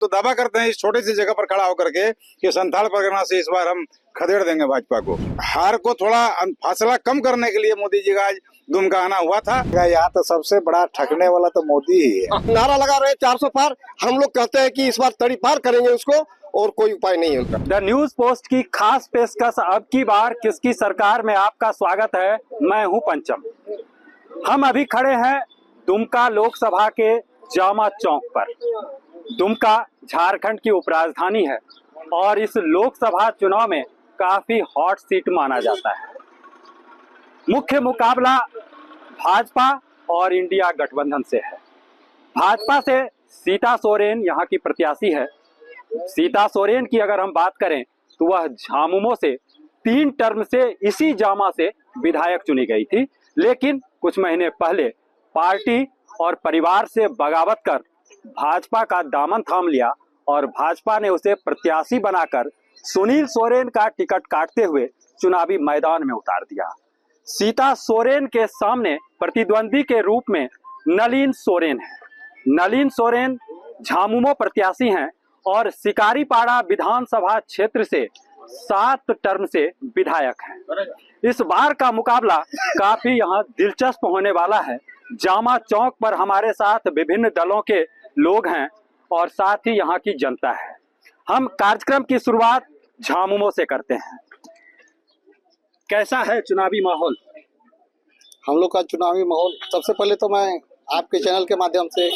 तो दावा करते हैं इस छोटी सी जगह पर खड़ा होकर के कि संथाल परगना से इस बार हम खदेड़ देंगे भाजपा को। हार को थोड़ा फासला कम करने के लिए मोदी जी का आज दुमका आना हुआ था। यहाँ तो सबसे बड़ा ठगने वाला तो मोदी ही है। नारा लगा रहे 400 पार, हम लोग कहते हैं कि इस बार 30 पार करेंगे उसको, और कोई उपाय नहीं है उनका। द न्यूज पोस्ट की खास पेशकश अब की बार किसकी सरकार में आपका स्वागत है। मैं हूं पंचम। हम अभी खड़े हैं दुमका लोकसभा के जामा चौक पर। दुमका झारखंड की उपराजधानी है और इस लोकसभा चुनाव में काफी हॉट सीट माना जाता है। मुख्य मुकाबला भाजपा और इंडिया गठबंधन से है। भाजपा से सीता सोरेन यहाँ की प्रत्याशी है। सीता सोरेन की अगर हम बात करें तो वह झामुमो से 3 टर्म से इसी जामा से विधायक चुनी गई थी, लेकिन कुछ महीने पहले पार्टी और परिवार से बगावत कर भाजपा का दामन थाम लिया और भाजपा ने उसे प्रत्याशी बनाकर सुनील सोरेन का टिकट काटते हुए चुनावी मैदान में उतार दिया। सीता सोरेन के सामने प्रतिद्वंदी के रूप में नलिन सोरेन है। नलिन सोरेन झामुमो प्रत्याशी हैं और शिकारीपाड़ा विधानसभा क्षेत्र से 7 टर्म से विधायक हैं। इस बार का मुकाबला काफी यहाँ दिलचस्प होने वाला है। जामा चौक पर हमारे साथ विभिन्न दलों के लोग हैं और साथ ही यहाँ की जनता है। हम कार्यक्रम की शुरुआत झामुमो से करते हैं। कैसा है चुनावी माहौल? हम लोग का चुनावी माहौल, सबसे पहले तो मैं आपके चैनल के माध्यम से,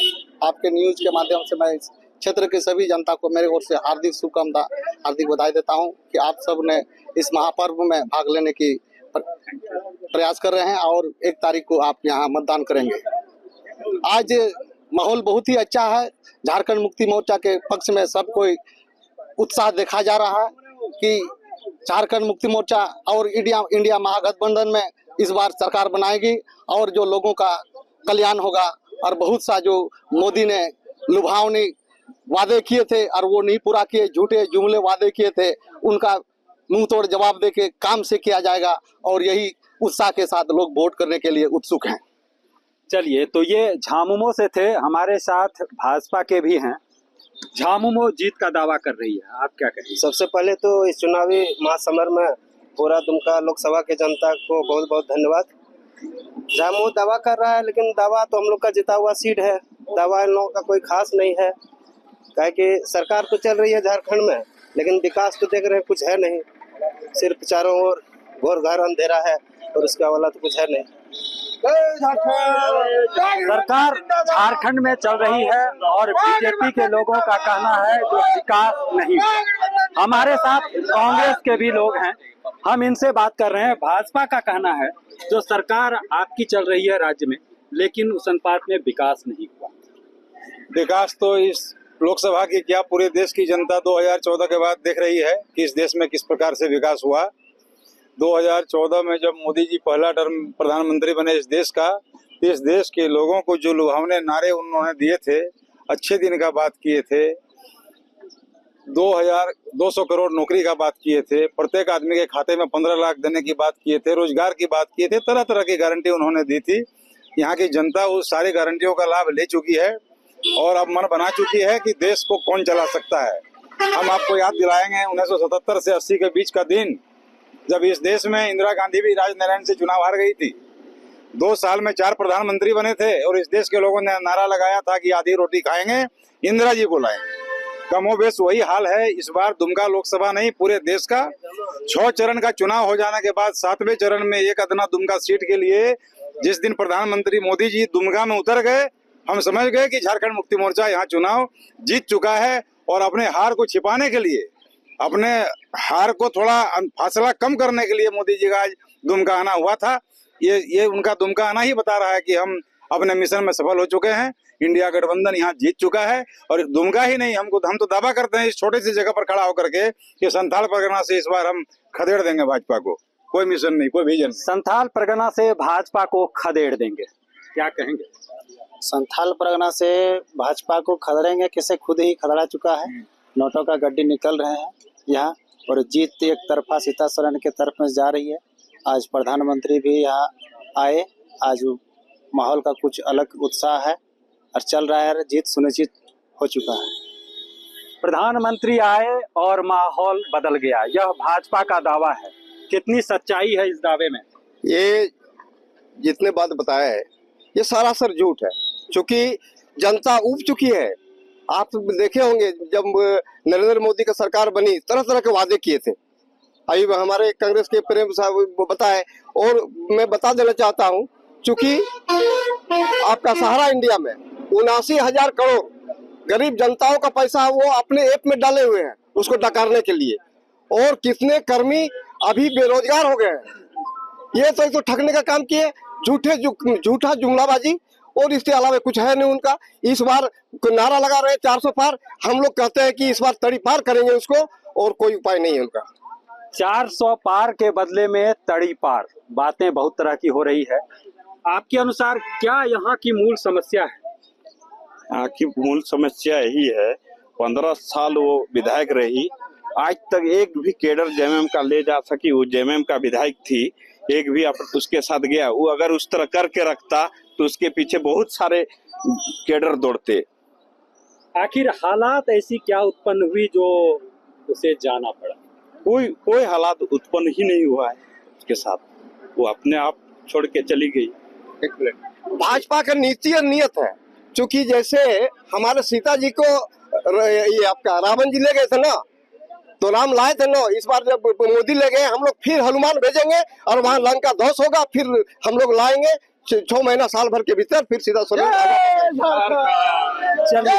आपके न्यूज के माध्यम से मैं क्षेत्र के सभी जनता को मेरे ओर से हार्दिक शुभकामना, हार्दिक बधाई देता हूं कि आप सब ने इस महापर्व में भाग लेने की प्रयास कर रहे हैं और 1 तारीख को आप यहां मतदान करेंगे। आज माहौल बहुत ही अच्छा है। झारखंड मुक्ति मोर्चा के पक्ष में सब कोई उत्साह देखा जा रहा है कि झारखंड मुक्ति मोर्चा और इंडिया महागठबंधन में इस बार सरकार बनाएगी और जो लोगों का कल्याण होगा। और बहुत सा जो मोदी ने लुभावनी वादे किए थे और वो नहीं पूरा किए, झूठे जुमले वादे किए थे, उनका मुंह तोड़ जवाब देके काम से किया जाएगा और यही उत्साह के साथ लोग वोट करने के लिए उत्सुक हैं। चलिए, तो ये झामुमो से थे। हमारे साथ भाजपा के भी हैं। झामुमो जीत का दावा कर रही है, आप क्या कहेंगे? सबसे पहले तो इस चुनावी महासमर में पूरा दुमका लोकसभा के जनता को बहुत बहुत धन्यवाद। झामुमो दावा कर रहा है, लेकिन दावा तो हम लोग का जीता हुआ सीट है। दावा इन लोगों का कोई खास नहीं है, क्या कि सरकार तो चल रही है झारखंड में, लेकिन विकास तो देख रहे हैं कुछ है नहीं। सिर्फ चारों ओर घोर घार अंधेरा है और उसका वाला तो कुछ है नहीं। सरकार झारखंड में चल रही है और बीजेपी के लोगों का कहना है जो विकास नहीं है। हमारे साथ कांग्रेस के भी लोग हैं, हम इनसे बात कर रहे हैं। भाजपा का कहना है जो सरकार आपकी चल रही है राज्य में, लेकिन उस अनुपात में विकास नहीं हुआ। विकास तो इस लोकसभा की क्या पूरे देश की जनता 2014 के बाद देख रही है कि इस देश में किस प्रकार से विकास हुआ। 2014 में जब मोदी जी पहला टर्म प्रधानमंत्री बने इस देश का, इस देश के लोगों को जो लुभावने नारे उन्होंने दिए थे, अच्छे दिन का बात किए थे, 2200 करोड़ नौकरी का बात किए थे, प्रत्येक आदमी के खाते में 15 लाख देने की बात किए थे, रोजगार की बात किए थे, तरह तरह की गारंटी उन्होंने दी थी। यहाँ की जनता उस सारी गारंटियों का लाभ ले चुकी है और अब मन बना चुकी है कि देश को कौन चला सकता है। हम आपको याद दिलाएंगे 1977 से 80 के बीच का दिन, जब इस देश में इंदिरा गांधी भी राजनारायण से चुनाव हार गई थी। 2 साल में 4 प्रधानमंत्री बने थे और इस देश के लोगों ने नारा लगाया था कि आधी रोटी खाएंगे, इंदिरा जी को लाएंगे। कमोबेश वही हाल है इस बार दुमका लोकसभा नहीं, पूरे देश का। 6 चरण का चुनाव हो जाने के बाद 7वें चरण में एक अदना दुमका सीट के लिए जिस दिन प्रधानमंत्री मोदी जी दुमका में उतर गए, हम समझ गए कि झारखंड मुक्ति मोर्चा यहाँ चुनाव जीत चुका है। और अपने हार को छिपाने के लिए, अपने हार को थोड़ा फासला कम करने के लिए मोदी जी का आज दुमका आना हुआ था। ये उनका दुमका आना ही बता रहा है कि हम अपने मिशन में सफल हो चुके हैं। इंडिया गठबंधन यहाँ जीत चुका है और दुमका ही नहीं, हम तो दावा करते हैं इस छोटी सी जगह पर खड़ा होकर के कि संथाल परगना से इस बार हम खदेड़ देंगे भाजपा को। कोई मिशन नहीं, कोई विजन नहीं। संथाल परगना से भाजपा को खदेड़ देंगे, क्या कहेंगे? संथाल परगना से भाजपा को खदेड़ेंगे, किसे खुद ही खदेड़ा चुका है। नोटों का गड्डी निकल रहे हैं यहाँ और जीत एक तरफा सीता सोरेन के तरफ में जा रही है। आज प्रधानमंत्री भी यहाँ आए, आज माहौल का कुछ अलग उत्साह है और चल रहा है, जीत सुनिश्चित हो चुका है। प्रधानमंत्री आए और माहौल बदल गया, यह भाजपा का दावा है। कितनी सच्चाई है इस दावे में? ये जितने बात बताया है ये सरासर झूठ है, क्योंकि जनता ऊब चुकी है। आप देखे होंगे जब नरेंद्र मोदी का सरकार बनी, तरह तरह के वादे किए थे। अभी हमारे कांग्रेस के प्रेम साहब बताए, और मैं बता देना चाहता हूं, चूंकि आपका सहारा इंडिया में 79,000 करोड़ गरीब जनताओं का पैसा वो अपने ऐप में डाले हुए हैं उसको डकारने के लिए, और कितने कर्मी अभी बेरोजगार हो गए हैं। ये तो ठगने का काम किए, झूठा जुमलाबाजी, और इसके अलावा कुछ है नहीं उनका। इस बार नारा लगा रहे 400 पार, हम लोग कहते हैं कि इस बार तड़ी पार करेंगे उसको, और कोई उपाय नहीं है उनका। 400 पार के बदले में तड़ी पार, बातें बहुत तरह की हो रही है। आपके अनुसार क्या यहाँ की मूल समस्या है? यहाँ की मूल समस्या यही है, 15 साल वो विधायक रही, आज तक एक भी कैडर जेएमएम का ले जा सकी। वो जेएमएम का विधायक थी, एक भी उसके साथ गया। वो अगर उस तरह करके रखता तो उसके पीछे बहुत सारे कैडर दौड़ते। आखिर हालात ऐसी क्या उत्पन्न हुई जो उसे जाना पड़ा? कोई हालात उत्पन्न ही नहीं हुआ है उसके साथ, वो अपने आप छोड़ के चली गई। भाजपा का नीति और नियत है, क्योंकि जैसे हमारे सीता जी को ये आपका रावण जी ले गए थे ना, तो राम लाए थे ना, इस बार जब मोदी ले गए, हम लोग फिर हनुमान भेजेंगे और वहाँ लंका ध्वस्त होगा, फिर हम लोग लाएंगे 6 महीना साल भर के भीतर, फिर सीधा सोरेन। चलिए,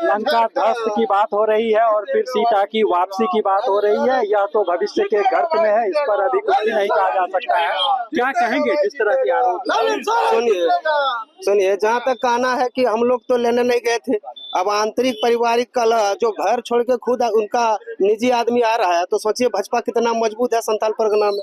लंका ध्वस्त की बात हो रही है और फिर सीता की वापसी की बात हो रही है, यह तो भविष्य के गर्त में है, इस पर अभी कुछ भी नहीं कहा जा सकता है। क्या कहेंगे जिस तरह की आरोप? सुनिए, जहाँ तक कहना है कि हम लोग तो लेने नहीं गए थे, अब आंतरिक पारिवारिक कलह, जो घर छोड़ के खुद उनका निजी आदमी आ रहा है, तो सोचिए भाजपा कितना मजबूत है संथाल परगना में।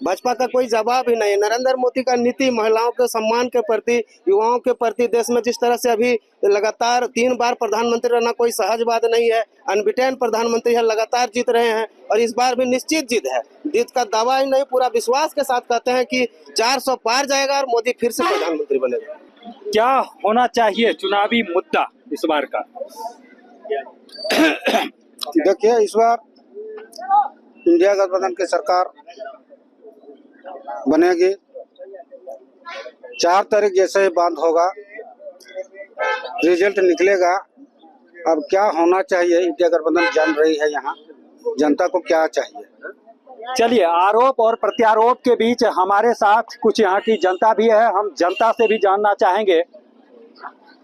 भाजपा का कोई जवाब ही नहीं। नरेंद्र मोदी का नीति महिलाओं के सम्मान के प्रति, युवाओं के प्रति, देश में जिस तरह से अभी लगातार 3 बार प्रधानमंत्री रहना कोई सहज बात नहीं है। अनबिटेन प्रधानमंत्री है, लगातार जीत रहे हैं, और इस बार भी निश्चित जीत है। जीत का दावा ही नहीं, पूरा विश्वास के साथ कहते हैं कि 400 पार जाएगा और मोदी फिर से प्रधानमंत्री बनेगा। क्या होना चाहिए चुनावी मुद्दा इस बार का? देखिए, इस बार इंडिया गठबंधन की सरकार बनेगी। 4 तारीख जैसे ही बंद होगा, रिजल्ट निकलेगा। अब क्या होना चाहिए, इंडिया गठबंधन जान रही है यहाँ जनता को क्या चाहिए। चलिए, आरोप और प्रत्यारोप के बीच हमारे साथ कुछ यहाँ की जनता भी है, हम जनता से भी जानना चाहेंगे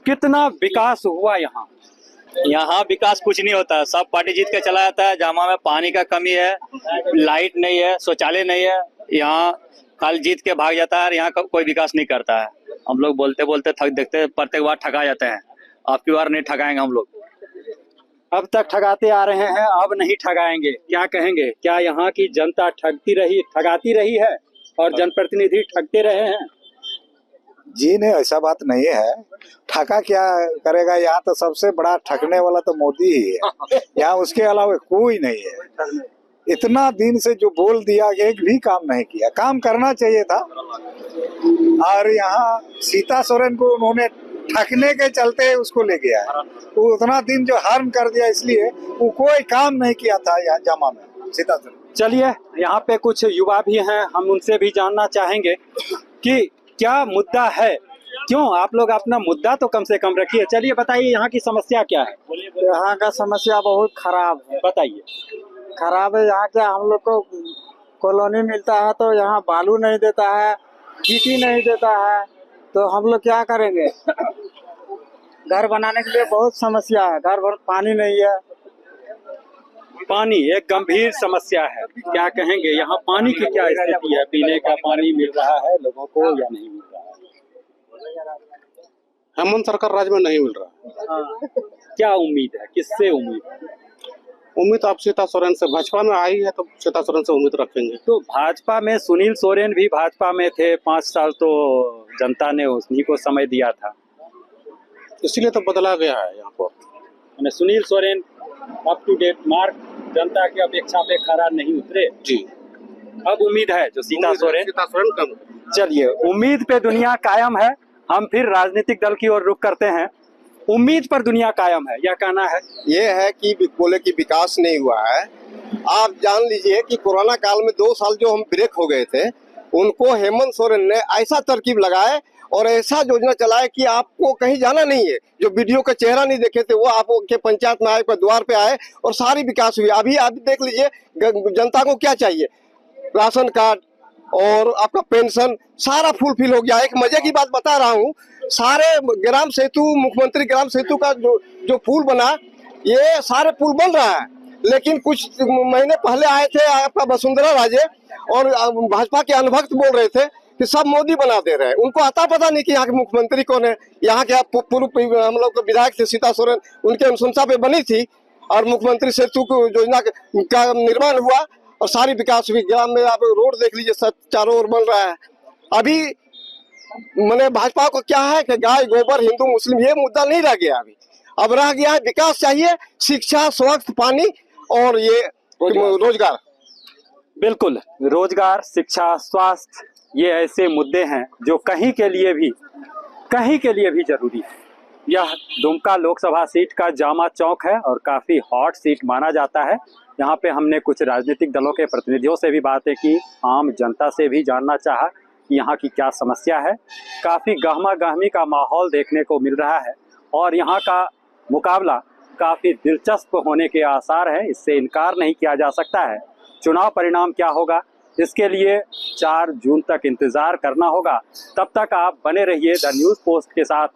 कितना विकास हुआ यहाँ। यहाँ विकास कुछ नहीं होता, सब पार्टी जीत के चला जाता है। जामा में पानी का कमी है, लाइट नहीं है, शौचालय नहीं है, यहाँ कल जीत के भाग जाता है, यहाँ कोई विकास नहीं करता है। हम लोग बोलते बोलते थक देखते, प्रत्येक बार ठगा जाते हैं। अब की बार नहीं ठगाएंगे हम लोग। अब तक ठगाते आ रहे हैं, अब नहीं ठगाएंगे। क्या कहेंगे, क्या यहाँ की जनता ठगाती रही है और जनप्रतिनिधि ठगते रहे हैं? जी नहीं, ऐसा बात नहीं है। ठगा क्या करेगा, यहाँ तो सबसे बड़ा ठगने वाला तो मोदी ही है, यहाँ उसके अलावा कोई नहीं है। इतना दिन से जो बोल दिया, एक भी काम नहीं किया। काम करना चाहिए था। और यहाँ सीता सोरेन को उन्होंने ठगने के चलते उसको ले गया है। वो उतना दिन जो हार्म कर दिया, इसलिए वो कोई काम नहीं किया था यहाँ जामा में सीता सोरेन। चलिए, यहाँ पे कुछ युवा भी हैं, हम उनसे भी जानना चाहेंगे कि क्या मुद्दा है। क्यों आप लोग अपना मुद्दा तो कम से कम रखिए। चलिए बताइए, यहाँ की समस्या क्या है? यहाँ का समस्या बहुत खराब है। बताइए। खराब है यहाँ क्या, हम लोग को कॉलोनी मिलता है तो यहाँ बालू नहीं देता है, गिट्टी नहीं देता है, तो हम लोग क्या करेंगे। घर बनाने के लिए बहुत समस्या है, घर भर पानी नहीं है। पानी एक गंभीर समस्या है, क्या कहेंगे यहाँ पानी की क्या स्थिति है? पीने का पानी मिल रहा है लोगों को या नहीं मिल रहा है? हेमंत सरकार राज्य में नहीं मिल रहा। क्या उम्मीद है, किससे उम्मीद है? उम्मीद आप सीता सोरेन से, भाजपा में आई है तो सीता सोरेन से उम्मीद रखेंगे। तो भाजपा में सुनील सोरेन भी भाजपा में थे 5 साल, तो जनता ने उन्हीं को समय दिया था, इसीलिए तो बदला गया है यहाँ पर। Sunil Soren up to date mark, जनता की अपेक्षा पे खरा नहीं उतरे जी। अब उम्मीद है जो सीता सोरेन कम। चलिए, उम्मीद पे दुनिया कायम है। हम फिर राजनीतिक दल की ओर रुख करते हैं। उम्मीद पर दुनिया कायम है, यह कहना है। ये है कि बोले कि विकास नहीं हुआ है। आप जान लीजिए कि कोरोना काल में 2 साल जो हम ब्रेक हो गए थे, उनको हेमंत सोरेन ने ऐसा तरकीब लगाए और ऐसा योजना चलाए कि आपको कहीं जाना नहीं है। जो वीडियो का चेहरा नहीं देखे थे वो आपके पंचायत में आए, द्वार पे आए और सारी विकास हुई। अभी आप देख लीजिए जनता को क्या चाहिए, राशन कार्ड और आपका पेंशन सारा फुलफिल हो गया। एक मजे की बात बता रहा हूँ, सारे ग्राम सेतु, मुख्यमंत्री ग्राम सेतु का जो पुल बना, ये सारे पुल बन रहा है। लेकिन कुछ महीने पहले आए थे आपका वसुंधरा राजे और भाजपा के अनुभक्त बोल रहे थे कि सब मोदी बना दे रहे हैं। उनको आता पता नहीं कि यहाँ के मुख्यमंत्री कौन है। यहाँ के पूर्व हम लोग विधायक थे सीता सोरेन, उनके अनुशंसा पे बनी थी और मुख्यमंत्री सेतु योजना का निर्माण हुआ और सारी विकास हुई। ग्राम में आप रोड देख लीजिए, सब चारों ओर बन रहा है। अभी मैंने भाजपा को क्या है कि गाय गोबर हिंदू मुस्लिम ये मुद्दा नहीं रह गया। अभी अब रह गया है विकास चाहिए, शिक्षा, स्वास्थ्य, पानी और ये रोजगार। बिल्कुल, रोजगार, शिक्षा, स्वास्थ्य, ये ऐसे मुद्दे हैं जो कहीं के लिए भी जरूरी है। यह दुमका लोकसभा सीट का जामा चौक है और काफ़ी हॉट सीट माना जाता है। यहाँ पे हमने कुछ राजनीतिक दलों के प्रतिनिधियों से भी बातें की, आम जनता से भी जानना चाहा कि यहाँ की क्या समस्या है। काफ़ी गहमा गहमी का माहौल देखने को मिल रहा है और यहाँ का मुकाबला काफ़ी दिलचस्प होने के आसार हैं, इससे इनकार नहीं किया जा सकता है। चुनाव परिणाम क्या होगा, इसके लिए 4 जून तक इंतज़ार करना होगा। तब तक आप बने रहिए द न्यूज़ पोस्ट के साथ।